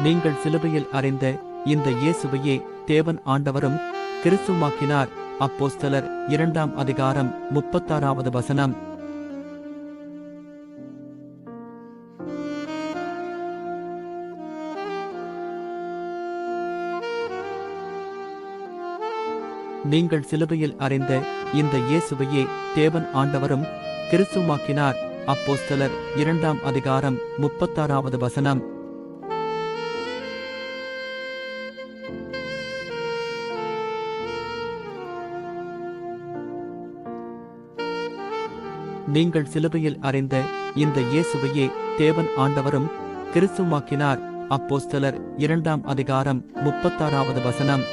நீங்கள் சிலுவையில் அறைந்த இந்த இயேசுவையே தேவன் ஆண்டவரும் கிறிஸ்துவாக்கினார். அப்போஸ்தலர் 2ஆம் அதிகாரம் 36வது வசனம். நீங்கள் சிலுவையில் அறைந்த இந்த இயேசுவையே தேவன் ஆண்டவரும் கிறிஸ்துவாக்கினார். அப்போஸ்தலர் 2ஆம் அதிகாரம் 36வது வசனம். நீங்கள் சிலுவையில் அறைந்த இந்த இயேசுவையே தேவன் ஆண்டவரும் கிறிஸ்துவாக்கினார். அப்போஸ்தலர் 2ஆம் அதிகாரம் 36வது வசனம்.